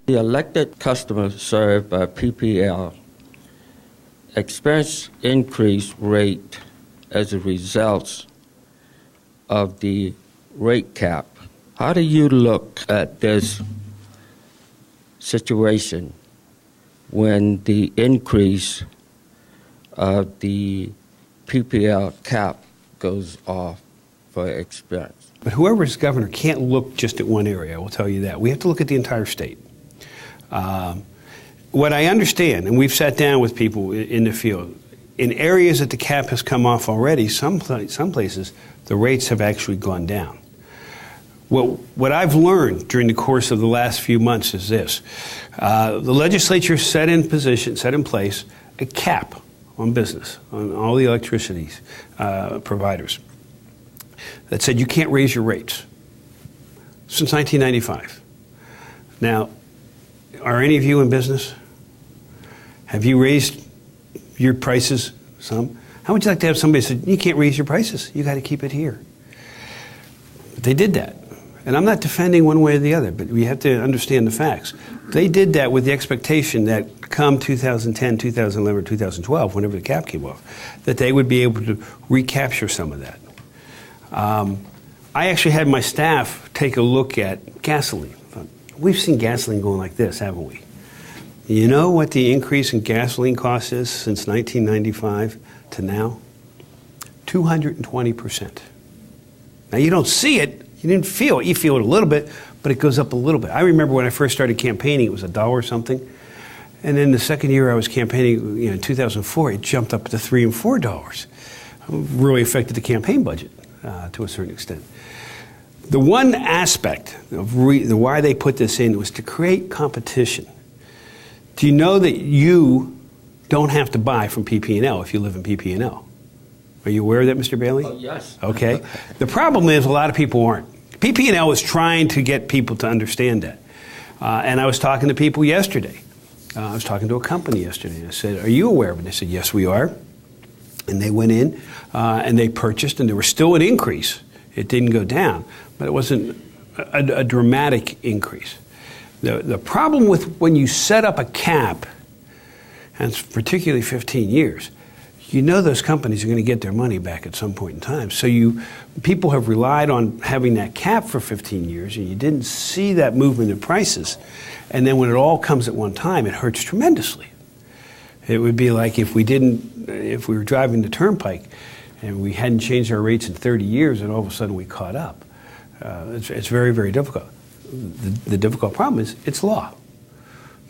The elected customers served by PPL experienced increased rate as a result of the rate cap. How do you look at this situation when the increase of the PPL cap goes off for experience? But whoever's governor can't look just at one area, I will tell you that. We have to look at the entire state. What I understand, and we've sat down with people in the field, in areas that the cap has come off already, some places, the rates have actually gone down. What I've learned during the course of the last few months is this. The legislature set in place a cap on business, on all the electricity providers, that said you can't raise your rates since 1995. Now, are any of you in business? Have you raised your prices some? How would you like to have somebody say, you can't raise your prices, you got to keep it here? But they did that. And I'm not defending one way or the other, but we have to understand the facts. They did that with the expectation that come 2010, 2011, or 2012, whenever the cap came off, that they would be able to recapture some of that. I actually had my staff take a look at gasoline. We've seen gasoline going like this, haven't we? You know what the increase in gasoline cost is since 1995 to now? 220%. Now, you don't see it. You didn't feel it. You feel it a little bit, but it goes up a little bit. I remember when I first started campaigning, it was $1 something. And then the second year I was campaigning, in 2004, it jumped up to $3 and $4. It really affected the campaign budget to a certain extent. The one aspect of why they put this in was to create competition. Do you know that you don't have to buy from PP&L if you live in PP&L? Are you aware of that, Mr. Bailey? Oh, yes. Okay. The problem is a lot of people aren't. PP&L is trying to get people to understand that. And I was talking to people yesterday. I was talking to a company yesterday, and I said, are you aware of it? They said, yes, we are. And they went in and they purchased, and there was still an increase. It didn't go down, but it wasn't a dramatic increase. The problem with when you set up a cap, and it's particularly 15 years, you know those companies are going to get their money back at some point in time. So people have relied on having that cap for 15 years, and you didn't see that movement in prices. And then when it all comes at one time, it hurts tremendously. It would be like if we were driving the turnpike and we hadn't changed our rates in 30 years, and all of a sudden we caught up. It's very, very difficult. The difficult problem is it's law.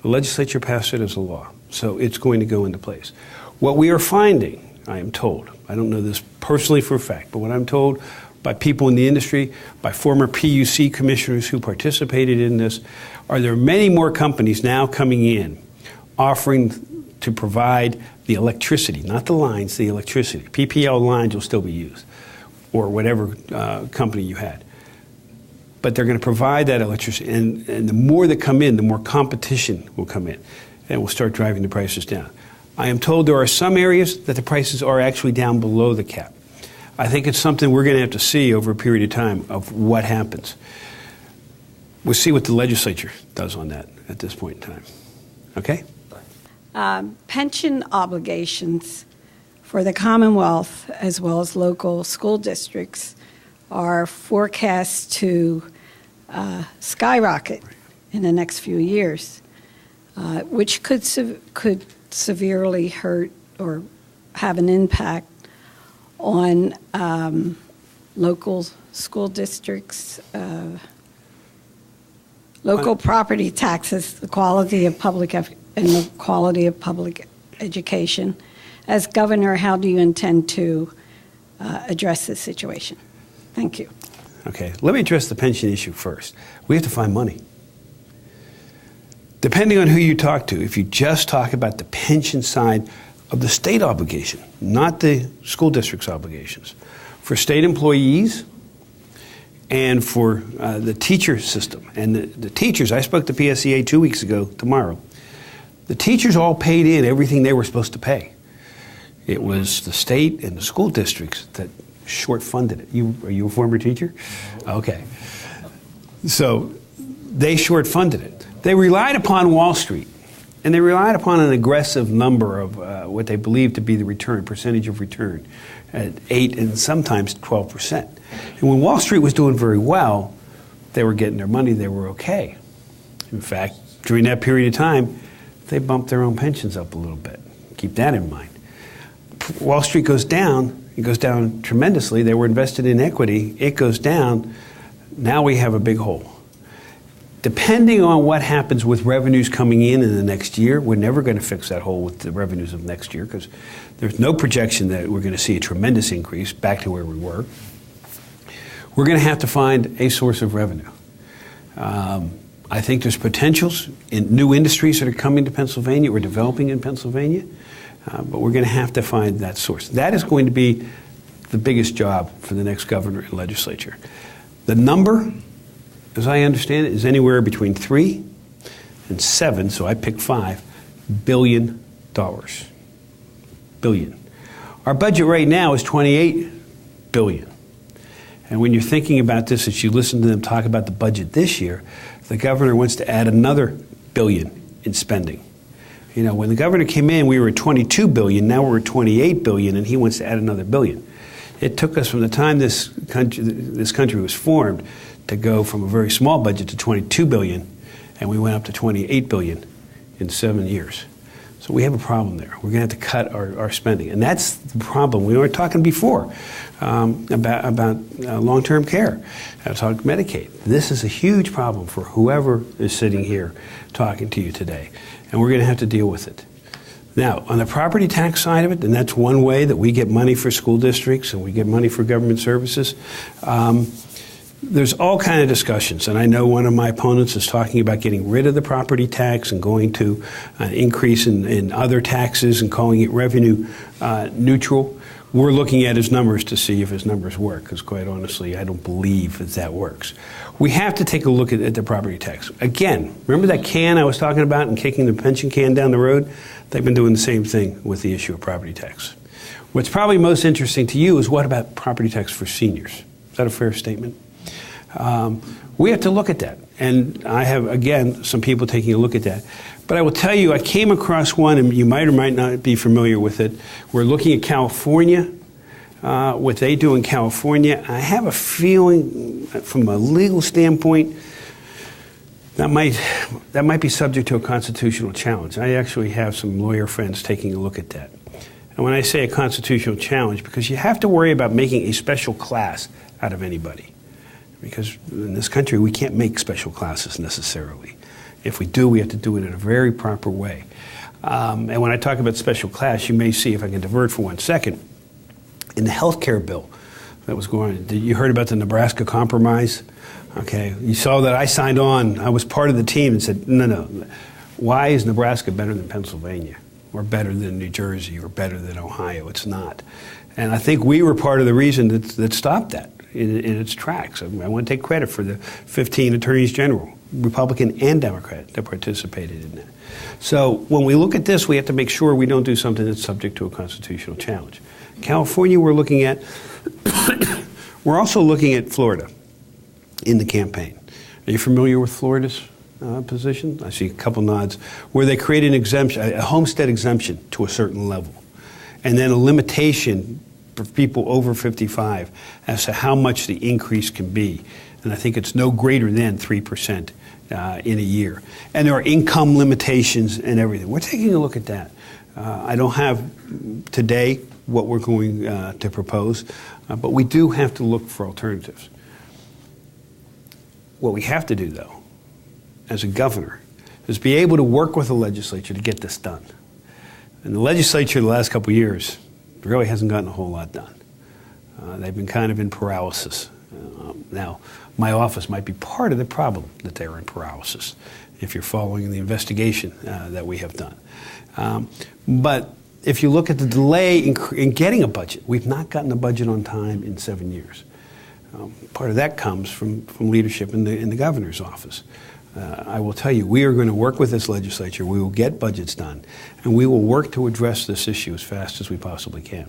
The legislature passed it as a law, so it's going to go into place. What we are finding, I am told, I don't know this personally for a fact, but what I'm told by people in the industry, by former PUC commissioners who participated in this, are there many more companies now coming in offering to provide the electricity, not the lines, the electricity. PPL lines will still be used, or whatever company you had. But they're going to provide that electricity, and the more that come in, the more competition will come in, and will start driving the prices down. I am told there are some areas that the prices are actually down below the cap. I think it's something we're going to have to see over a period of time of what happens. We'll see what the legislature does on that at this point in time. Okay? Pension obligations for the Commonwealth as well as local school districts are forecast to skyrocket in the next few years, which could severely hurt or have an impact on local school districts, local property taxes, the quality of public education. As governor, how do you intend to address this situation? Thank you. Okay, let me address the pension issue first. We have to find money. Depending on who you talk to, if you just talk about the pension side of the state obligation, not the school district's obligations, for state employees and for the teacher system. And the teachers, I spoke to PSEA 2 weeks ago tomorrow, the teachers all paid in everything they were supposed to pay. It was the state and the school districts that short-funded it. Are you a former teacher? Okay. So they short-funded it. They relied upon Wall Street, and they relied upon an aggressive number of what they believed to be the return, percentage of return, at 8 and sometimes 12%. And when Wall Street was doing very well, they were getting their money, they were okay. In fact, during that period of time, they bumped their own pensions up a little bit. Keep that in mind. Wall Street goes down, it goes down tremendously. They were invested in equity, it goes down. Now we have a big hole. Depending on what happens with revenues coming in the next year, we're never going to fix that hole with the revenues of next year because there's no projection that we're going to see a tremendous increase back to where we were. We're going to have to find a source of revenue. I think there's potentials in new industries that are coming to Pennsylvania or developing in Pennsylvania, but we're going to have to find that source. That is going to be the biggest job for the next governor and legislature. The number, as I understand it, is anywhere between 3 and 7, so I picked $5 billion. Billion. Our budget right now is $28 billion. And when you're thinking about this, as you listen to them talk about the budget this year, the governor wants to add another $1 billion in spending. You know, when the governor came in, we were at $22 billion, now we're at $28 billion, and he wants to add another $1 billion. It took us from the time this country was formed to go from a very small budget to $22 billion, and we went up to $28 billion in 7 years. So we have a problem there. We're going to have to cut our spending, and that's the problem. We were talking before about long-term care. I talked Medicaid. This is a huge problem for whoever is sitting here talking to you today, and we're going to have to deal with it. Now, on the property tax side of it, and that's one way that we get money for school districts and we get money for government services, there's all kinds of discussions, and I know one of my opponents is talking about getting rid of the property tax and going to an increase in other taxes and calling it revenue neutral. We're looking at his numbers to see if his numbers work, because quite honestly, I don't believe that works. We have to take a look at the property tax. Again, remember that can I was talking about and kicking the pension can down the road? They've been doing the same thing with the issue of property tax. What's probably most interesting to you is what about property tax for seniors? Is that a fair statement? We have to look at that. And I have, again, some people taking a look at that. But I will tell you, I came across one, and you might or might not be familiar with it. We're looking at California, what they do in California. I have a feeling, from a legal standpoint, that might be subject to a constitutional challenge. I actually have some lawyer friends taking a look at that. And when I say a constitutional challenge, because you have to worry about making a special class out of anybody. Because in this country, we can't make special classes necessarily. If we do, we have to do it in a very proper way. And when I talk about special class, you may see, if I can divert for 1 second, in the health care bill that was going on, you heard about the Nebraska Compromise? Okay, you saw that I signed on. I was part of the team and said, no. Why is Nebraska better than Pennsylvania? Or better than New Jersey? Or better than Ohio? It's not. And I think we were part of the reason that stopped that in its tracks. I want to take credit for the 15 attorneys general, Republican and Democrat, that participated in that. So when we look at this, we have to make sure we don't do something that's subject to a constitutional challenge. California, we're looking at. We're also looking at Florida in the campaign. Are you familiar with Florida's position? I see a couple nods, where they create an exemption, a homestead exemption to a certain level, and then a limitation for people over 55 as to how much the increase can be. And I think it's no greater than 3% in a year. And there are income limitations and everything. We're taking a look at that. I don't have today what we're going to propose, but we do have to look for alternatives. What we have to do, though, as a governor, is be able to work with the legislature to get this done. And the legislature the last couple of years really hasn't gotten a whole lot done. They've been kind of in paralysis. Now, my office might be part of the problem that they're in paralysis, if you're following the investigation that we have done. But if you look at the delay in getting a budget, we've not gotten a budget on time in 7 years. Part of that comes from leadership in the governor's office. I will tell you, we are going to work with this legislature. We will get budgets done, and we will work to address this issue as fast as we possibly can.